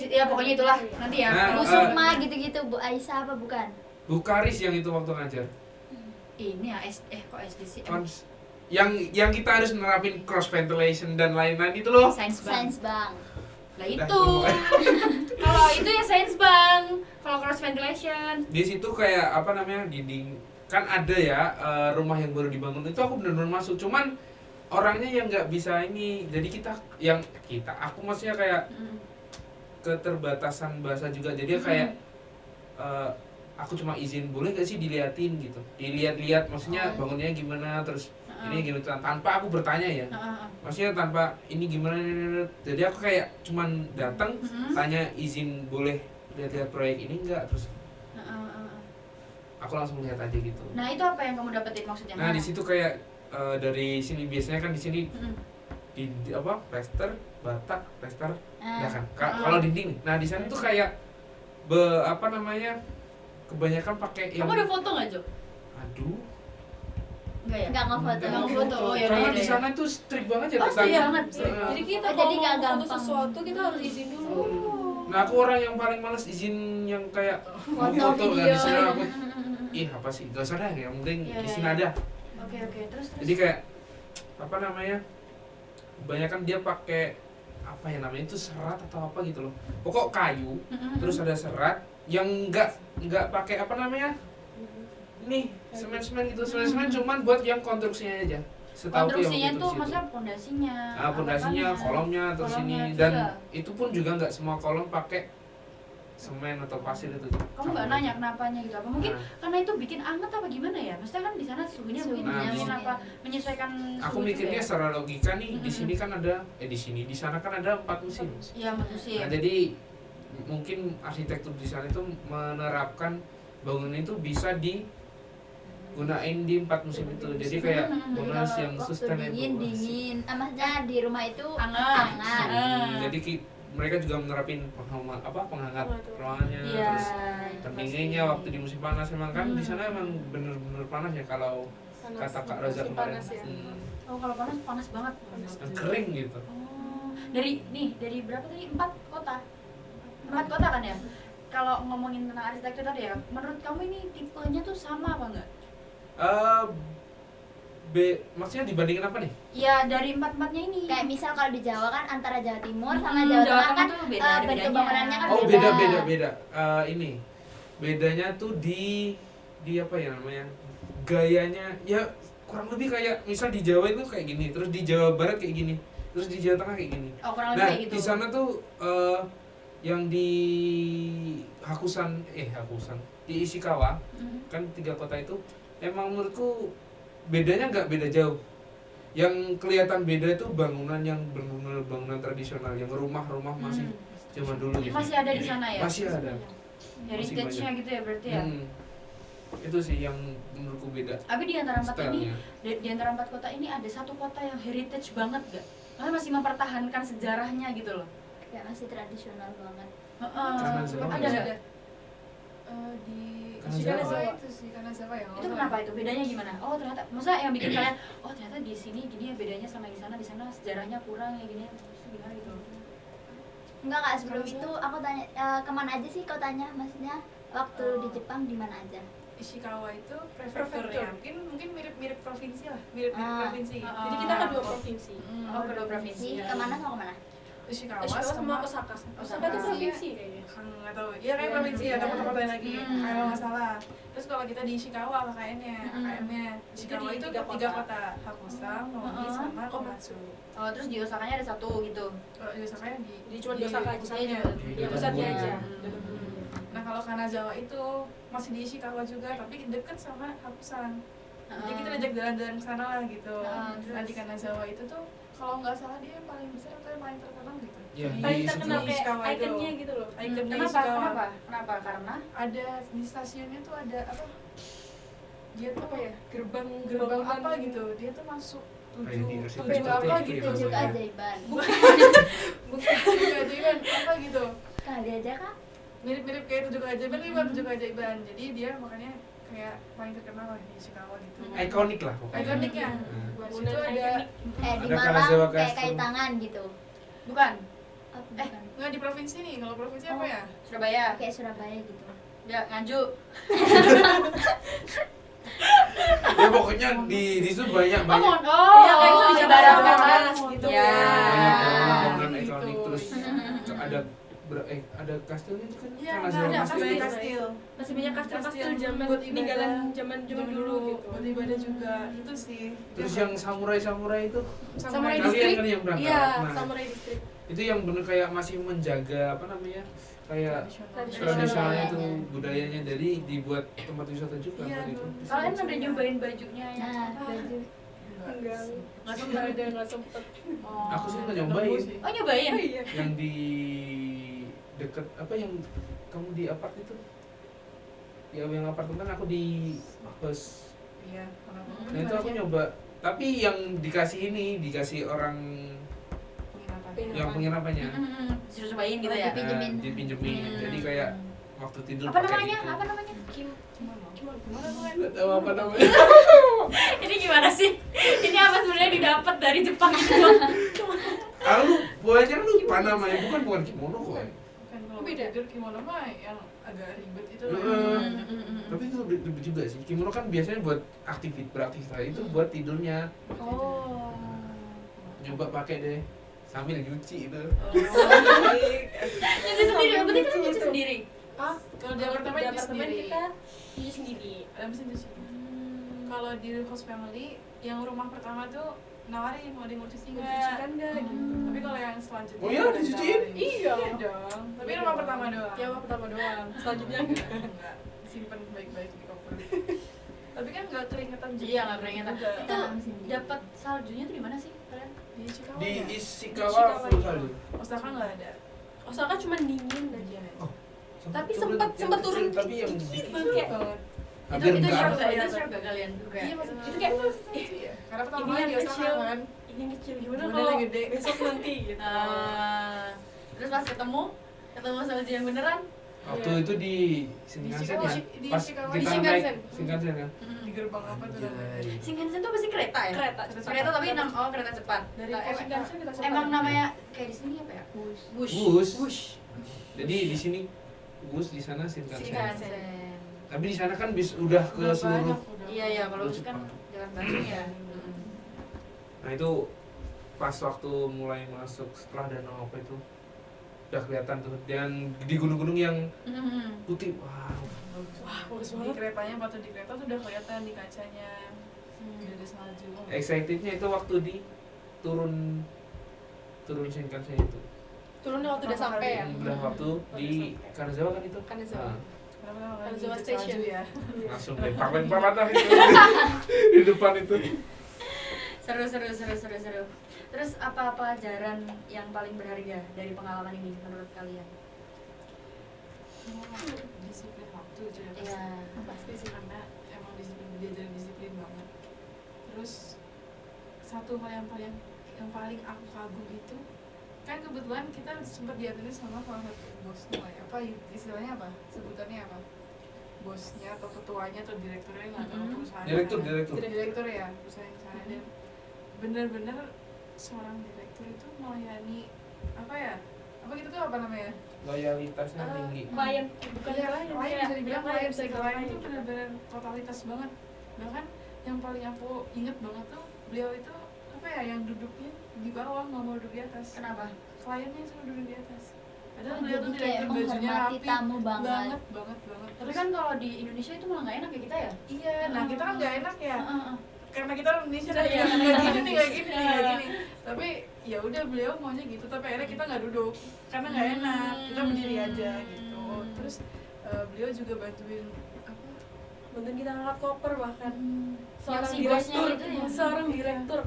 ya pokoknya itulah nanti ya. Nah, Bu Sukma gitu-gitu, Bu Aisyah apa bukan? Bukaris yang itu waktu ngajar. Ini ya kok SD sih? Yang kita harus nerapin cross ventilation dan lain-lain itu loh. Sains bang. Sains Bang. Lah Udah, itu. Kalau itu ya sains bang. Kalau cross ventilation. Di situ kayak apa namanya dinding kan ada ya rumah yang baru dibangun itu aku benar-benar masuk cuman orangnya yang nggak bisa ini jadi aku maksudnya kayak keterbatasan bahasa juga jadi kayak aku cuma izin boleh gak sih diliatin gitu dilihat-lihat maksudnya bangunnya gimana terus ini gimana tanpa aku bertanya ya maksudnya tanpa ini gimana jadi aku kayak cuman datang tanya izin boleh lihat-lihat proyek ini enggak terus aku langsung lihat aja gitu. Nah itu apa yang kamu dapetin maksudnya? Nah di situ kayak dari sini biasanya kan di sini di apa plester batak plester ya kan kalau dinding nih. Nah di sana tuh kayak apa namanya kebanyakan pakai yang Kamu ada foto nggak Jo? aduh Enggak ya? Enggak ngefoto. Enggak ngefoto. Oh, ya karena udah, di ya. sana tuh strict banget ya Oh, tentang strict banget. Jadi kita Oh, kalau jadi mau nggak foto gampang. sesuatu kita harus izin dulu. Nah aku orang yang paling males izin yang kayak mau Foto, foto dan video. di sana aku ih apa sih gak usah dah yang penting Iya, di iya, sini iya. ada. Oke terus. Jadi kayak apa namanya kebanyakan dia pakai apa ya namanya itu serat atau apa gitu loh pokok kayu terus ada serat yang nggak pakai apa namanya nih semen gitu semen cuman buat yang konstruksinya aja setahu Konstruksinya tuh maksudnya pondasinya. pondasinya apa-apanya. kolomnya terus Kolomnya, ini terus dan ya. itu pun juga nggak semua kolom pakai semen atau pasir itu Kamu nggak nanya kenapanya gitu apa? Mungkin Nah. karena itu bikin anget apa gimana ya? Maksudnya kan di sana suhunya mungkin Nah, dingin bisa. apa menyesuaikan aku suhu mikirnya juga ya? secara logika nih di sini kan ada di sana kan ada 4 musim. Iya musim. Nah, jadi mungkin arsitektur di sana itu menerapkan bangunan itu bisa digunain di 4 musim itu. Jadi kayak bangunan yang Waktu sustainable. dingin. Maksudnya di rumah itu Hangat. hangat. Jadi mereka juga menerapin penghangat ruangannya Iya. terus itu pendinginnya pasti. waktu di musim panas emang kan di sana emang bener-bener panas ya kalau kata Kak Roza Musim kemarin. panas ya. Oh kalau panas banget. Dan kering gitu. Oh, dari berapa tadi? 4 kota. 4 kota kan ya? Kalau ngomongin tentang arsitektur tadi ya, menurut kamu ini tipenya tuh sama apa enggak? Maksudnya dibandingin apa nih? Ya dari 4-4-nya ini. Kayak misal kalau di Jawa kan antara Jawa Timur sama Hmm, Jawa Jawa Tengah kan Tengah tuh beda, ada bentuk bedanya. bangunannya kan Oh beda. beda. Ini bedanya tuh di apa ya namanya gayanya ya kurang lebih kayak misal di Jawa itu kayak gini, terus di Jawa Barat kayak gini, terus di Jawa Tengah kayak gini. Oh kurang lebih Nah kayak gitu. di sana tuh yang di Hakusan di Ishikawa Mhm. kan 3 kota itu emang menurutku bedanya nggak beda jauh. Yang kelihatan beda itu bangunan yang bangunan tradisional, yang rumah-rumah masih zaman dulu gitu. Masih ada di sana ya? Masih ada. Heritage-nya gitu ya berarti ya? Itu sih yang menurutku beda. Tapi di antara empat ini, Stylenya. di antara 4 kota ini ada satu kota yang heritage banget gak? Karena masih mempertahankan sejarahnya gitu loh. Kayak masih tradisional banget. Kanazawa Ada nggak? nggak? Di Kanazawa. Kanazawa itu sih, Kanazawa ya. Itu kenapa itu? Bedanya gimana? Oh ternyata, maksudnya yang bikin kalian, oh ternyata di sini gini ya bedanya sama di sana sejarahnya kurang ya gini ya. Terus gimana gitu? Enggak kak, sebelum itu aku tanya kemana aja sih kau tanya, maksudnya waktu di Jepang di mana aja? Ishikawa itu prefekturnya, mungkin mirip-mirip provinsi lah, mirip-mirip Ah. provinsi. Jadi kita kedua provinsi. Oh kedua provinsi. Kemana sama kemana? Ishikawa Sama sama Osaka. Osaka. Osaka itu provinsi kayaknya. nggak tahu, ya kayak provinsi atau kota-kota lain lagi, kalau nggak salah. Terus kalau kita di Ishikawa KKN-nya, Ishikawa di itu tiga tiga kota. kota, Hakusa, Nomi, sama Komatsu. Oh terus di Osakanya ada satu gitu. Kalau di Osaka Di cuma di Osaka aja. pusatnya. Di Ya pusatnya Databun. aja. Nah kalau Kanazawa itu masih di Ishikawa juga, tapi dekat sama Hakusan. Jadi kita ajak jalan-jalan ke sana lah gitu. Terus? Nah di Kanazawa itu tuh kalau nggak salah dia yang paling besar atau yang paling terkenal gitu. Ya, Di Paling di terkenal situ. kayak Ishikawa itu. ikonnya gitu loh. Ikonnya Kenapa? Ishikawa. Kenapa? Karena Ada di stasiunnya tuh ada apa? Dia tuh Apa ya? Gerbang gerbang bangunan apa gitu. Dia tuh masuk Kayak di Resident tujuh Evil apa gitu gitu. ya, Tujuh namanya. keajaiban. Bukan tujuh keajaiban apa gitu. Kali aja kak? Mirip-mirip kayak tujuh keajaiban tapi bukan tujuh keajaiban. Jadi dia makanya kayak paling terkenal lah di Ishikawa gitu. Ikonik lah pokoknya. Ikoniknya. Bangunan Itu ada ikonik. Di Ada Malang Kanazawa kayak Castle. kait tangan gitu. bukan Oh, bukan. nggak di provinsi nih. Kalau provinsi apa Oh. ya? Surabaya. Kayak Surabaya gitu. Ya Nganjuk. Ya pokoknya di situ banyak Oh, banyak Iya, kayak oh, di Jawa Jawa Barat. Barat gitu. Ya. bangunan Gitu. ikonik terus ada kastilnya itu kan Iya, Kanazawa ada Castle. kastil. Masih banyak kastil-kastil Kastil zaman buat peninggalan ibadah. zaman Zaman dulu gitu. buat ibadah juga itu sih. Terus yang samurai itu Samurai kalian District. kan yang berangkat. Iya, Nah, Samurai District. itu yang bener kayak masih menjaga apa namanya? Kayak tradisionalnya itu budayanya, jadi dibuat tempat wisata juga Iya, kan itu. dulu. Kalian udah nyobain bajunya ya? Nah, baju. Enggak. Nggak Enggak ada, enggak sempet. Oh. Aku sih nggak nyobain. Oh nyobain? Oh iya. Yang di deket apa yang kamu di apart itu? Ya yang apartemen aku di bus. Iya. Nah itu aku nyoba, tapi yang dikasih orang yang penginapannya Disuruh cobain gitu ya? Dipinjemin. dipinjemin. Jadi kayak waktu tidur Apa pakai namanya? itu. Apa namanya? Nggak tahu apa namanya. Ini gimana sih? Ini apa sebenarnya didapat dari Jepang? Aku buahnya lupa namanya, bukan kimono kok. Kan kalau Beda. tidur kimono mah yang agak ribet itu. Tapi itu ribet juga sih. Kimono kan biasanya buat beraktivitas, itu buat tidurnya. Oh. Nyoba pakai deh sambil nyuci itu. Nyuci sendiri, berarti kan nyuci sendiri? Ah, kalau di apartemen Di itu apartemen sendiri. kita nyuci sendiri. Ada mesin cuci. Kalau di host family, yang rumah pertama tuh nawarin mau di mau cuci Mau nggak? dicucikan nggak gitu. Tapi kalau yang selanjutnya Oh iya, nggak dicuciin? ditawarin. Iya. Iya dong. Tapi rumah pertama doang. Ya rumah pertama doang. Selanjutnya Enggak. Simpen baik-baik di koper. Tapi kan nggak keringetan juga. Iya nggak keringetan. Juga. Itu dapat saljunya tuh di mana sih kalian? Di Chicago. Di ya? Ishikawa full salju. Osaka nggak ada. Osaka cuma dingin aja. Oh, Tapi sempat turun tapi yang dikit dikit banget. Banget. hampir Itu nggak shock ada. gak? Itu shock gak kalian? Tuh Iya, kayak maksudnya itu kayak, iya. Karena pertama ini kali yang di Osaka kecil. kan. Ini yang kecil gimana Gimana kalau yang gede? besok nanti gitu. Terus pas ketemu salju yang beneran? Waktu itu di Shinkansen Ishikawa, ya. di Pas Ishikawa. kita Di naik Shinkansen. Shinkansen kan. Di gerbang apa tuh namanya? Anjay. Shinkansen tuh pasti kereta ya? Kereta. Kereta tapi kereta cepat. Dari Nah, Shinkansen kita emang namanya kayak di sini apa ya? Bus. Wush. Jadi di sini bus, di sana Shinkansen. Shinkansen. Tapi di sana kan udah ke Udah seluruh. banyak, udah. Iya iya kalau Udah bus kan Jepang. jalan Bandung ya. Nah itu pas waktu mulai masuk setelah danau apa itu udah kelihatan tuh, dan di gunung-gunung yang putih. Wow. Wah, bagus Di banget. keretanya, waktu di kereta tuh udah kelihatan di kacanya. Udah ada salju. Excitednya itu waktu di turun Shinkansen itu. Turunnya waktu udah sampai ya. Udah waktu di Kanazawa kan itu. Kanazawa. Nah, Karena pertama kali Kanazawa di Station. salju ya. langsung lempar itu di depan itu. Seru. Terus apa pelajaran yang paling berharga dari pengalaman ini menurut kalian? Disiplin waktu itu ya Iya. pasti sih, karena emang diajarin disiplin banget. Terus satu hal yang paling aku kagum itu kan kebetulan kita sempat diajarin sama salah satu bosnya lah ya. Apa istilahnya apa, sebutannya apa, bosnya atau ketuanya atau direkturnya nggak tahu perusahaan direktur ya perusahaan di sana. Dan bener-bener seorang direktur itu melayani apa gitu tuh apa namanya, Loyalitasnya tinggi. Klien bukan klien bisa dibilang klien sih. Klien klien itu benar-benar totalitas banget. Bahkan yang paling aku inget banget tuh beliau itu yang duduknya di bawah, nggak mau duduk di atas. Kenapa? Kliennya suruh duduk di atas. Padahal Oh, beliau tuh jadi kayak direktur, bajunya menghormati rapi tamu banget. banget. Tapi Terus, kan kalau di Indonesia itu malah nggak enak ya kita ya? iya, nah kita kan nggak enak ya. Karena kita orang Indonesia Iya, kayak nggak gini. Tapi ya udah beliau maunya gitu, tapi akhirnya kita nggak duduk karena nggak enak, kita berdiri aja gitu. Terus beliau juga bantuin Bantuin kita ngangkat koper bahkan. Yang si bosnya itu ya? Seorang direktur.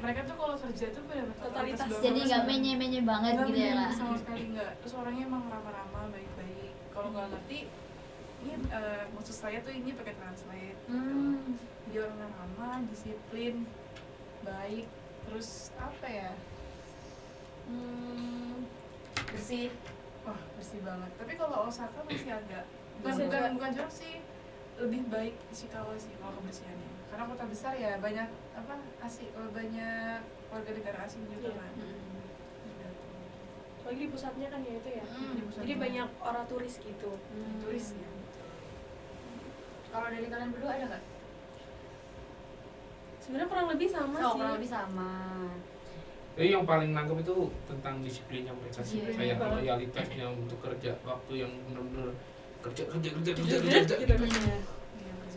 mereka tuh kalau kerja tuh benar-benar Totalitas. banget. Jadi nggak menye banget Nggak gitu ya menye Kak. sama sekali nggak. Terus orangnya emang ramah-ramah, baik-baik. Kalau nggak ngerti ini maksud saya tuh ini pakai translate. Dia orangnya ramah, disiplin, baik. Terus apa ya, Bersih. wah bersih banget. Tapi kalau Osaka masih agak Masih bukan jorok sih, lebih baik Ishikawa sih kalau kebersihannya. Karena kota besar ya banyak banyak warga negara asing juga Iya. kan. Lagi di pusatnya kan ya itu ya. Di pusatnya. Jadi banyak orang turis gitu. turis ya. Kalau dari kalian berdua ada nggak? Sebenarnya kurang lebih sama sih. Kurang lebih sama. Jadi yang paling nangkep itu tentang disiplinnya mereka sih, Iya, kayak banget. loyalitasnya untuk kerja, waktu yang benar-benar kerja. Gitu.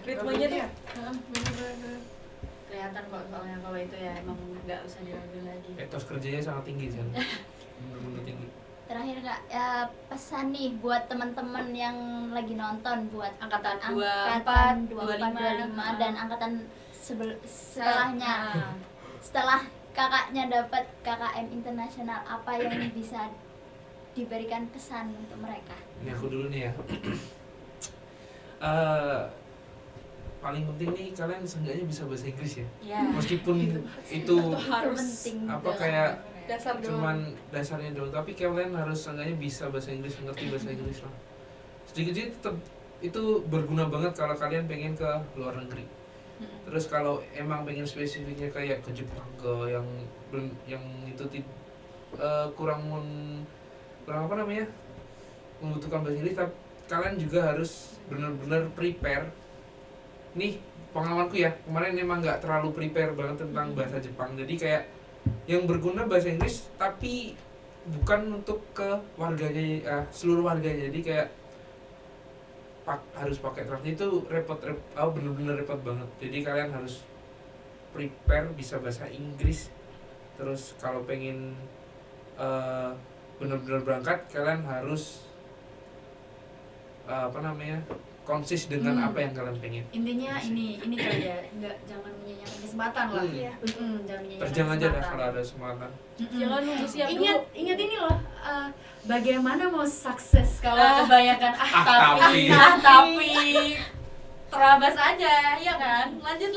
Ritmenya tuh. ya. Bener-bener. Kelihatan kok soalnya kalau itu ya emang nggak usah diraguin lagi. Etos kerjanya sangat tinggi sih, benar-benar tinggi. Terakhir Kak, pesan nih buat teman-teman yang lagi nonton, buat Angkatan 24, 25, 25 dan angkatan setelahnya. Setelah kakaknya dapat KKM internasional, apa yang bisa diberikan pesan untuk mereka? Ini aku dulu nih ya. Paling penting nih kalian seenggaknya bisa bahasa Inggris ya. Iya. Meskipun itu Harus penting apa juga. kayak dasar doang. cuman dasarnya doang, tapi kalian harus seenggaknya bisa bahasa Inggris, ngerti bahasa Inggris lah. Sedikit tetap itu berguna banget kalau kalian pengen ke luar negeri. Terus kalau emang pengen spesifiknya kayak ke Jepang, ke yang itu kurang apa namanya, membutuhkan bahasa Inggris, tapi kalian juga harus benar-benar prepare. Nih pengalamanku ya, kemarin emang nggak terlalu prepare banget tentang bahasa Jepang, jadi kayak yang berguna bahasa Inggris tapi bukan untuk ke warganya, seluruh warganya, jadi kayak harus pakai translate, itu bener-bener repot banget. Jadi kalian harus prepare bisa bahasa Inggris. Terus kalau pengen bener-bener berangkat, kalian harus konsis dengan apa yang kalian pengen. Intinya ini kali ya, jangan menyanyikan kesempatan lah. Iya. Jangan menyanyikan Terjang aja dah kesempatan. kalau ada kesempatan. Jangan nunggu siap dulu. Ingat ini loh, bagaimana mau sukses kalau kebanyakan tapi. tapi terabas aja, ya kan? Lanjut.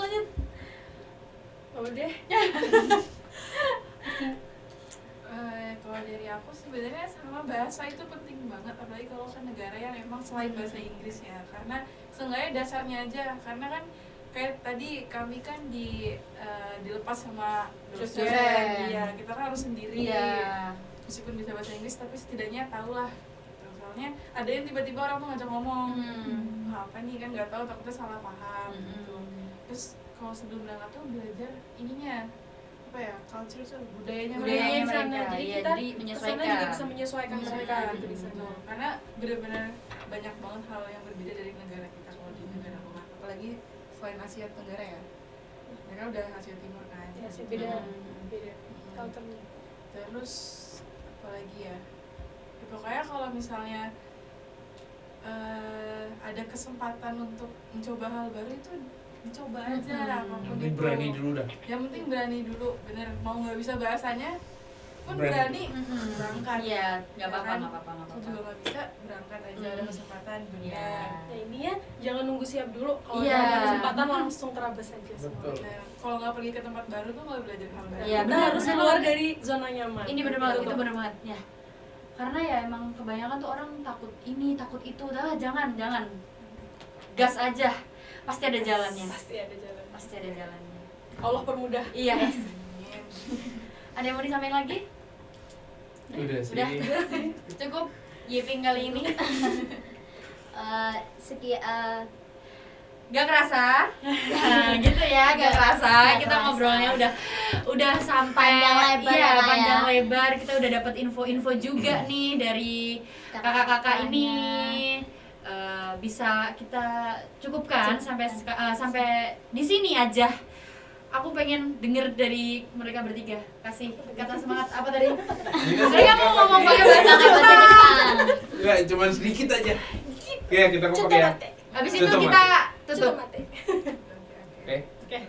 Udah. Kalau dari aku sebenarnya sama, bahasa itu penting banget, apalagi kalau ke negara yang emang selain bahasa Inggris ya, karena seenggaknya dasarnya aja. Karena kan kayak tadi kami kan dilepas sama dosen, iya kita kan harus sendiri. Iya. Meskipun bisa bahasa Inggris tapi setidaknya tahu lah gitu. Soalnya ada yang tiba-tiba orang tuh ngajak ngomong, apa nih kan nggak tahu, takutnya salah paham gitu. Terus kalau sebelum berangkat tuh belajar ininya culture tuh, budayanya Budayanya mereka. sana. mereka, Jadi iya, kita jadi kesana menyesuaikan. juga bisa menyesuaikan mereka gitu di sana. Karena benar-benar banyak banget hal yang berbeda dari negara kita kalau di negara luar, apalagi selain Asia Tenggara ya, mereka udah Asia Timur kan. Ya sih beda culture-nya. Terus apalagi ya, pokoknya kalau misalnya ada kesempatan untuk mencoba hal baru itu dicoba aja apapun Mungkin itu. berani dulu dah. Yang penting berani dulu, bener. Mau nggak bisa bahasanya pun Berani. berani berangkat. Iya, nggak apa-apa, Kan? nggak apa-apa, nggak Aku apa-apa. juga nggak bisa, berangkat aja, ada kesempatan Iya. benar. Nah ini ya, jangan nunggu siap dulu. Kalau Iya. ada kesempatan langsung terabas aja semua. Betul. Nah, kalau nggak pergi ke tempat baru tuh nggak belajar hal baru. Iya, Kita benar, harus benar. keluar dari zona nyaman. Ini bener banget, Gitu. itu bener banget ya. Karena ya emang kebanyakan tuh orang takut ini, takut itu. Jangan. Gas aja. Pasti ada jalannya. Pasti ada jalan. Pasti ada jalannya. Allah permudah. Iya. Ada yang mau disampaikan lagi? Udah sih. Udah. Cukup Yiping kali ini. Gak kerasa, nah, gitu ya, gak kerasa. Gak Kita kerasa. ngobrolnya udah sampai Panjang lebar iya, lah ya. panjang lebar. Kita udah dapat info-info juga nih dari kakak-kakak ini. Bisa kita cukupkan sampai di sini aja. Aku pengen denger dari mereka bertiga. Kasih kata semangat apa tadi? Mereka mau ngomong pakai bahasa Jepang. Enggak, cuma sedikit aja. Ya, kita ngomong ya. Habis itu Tutup, kita tutup. Oke. Oke.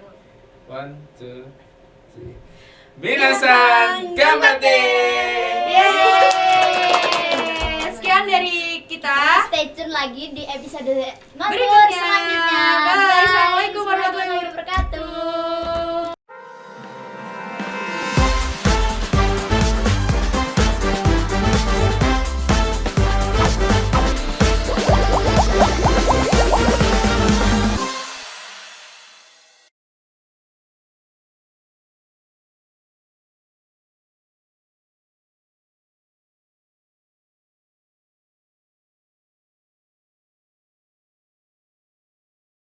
1, 2, 3. Minasan gambatte. Yeay. Sekian dari kita. Stay tune lagi di episode Berikutnya. selanjutnya. Bye. Assalamualaikum warahmatullahi wabarakatuh.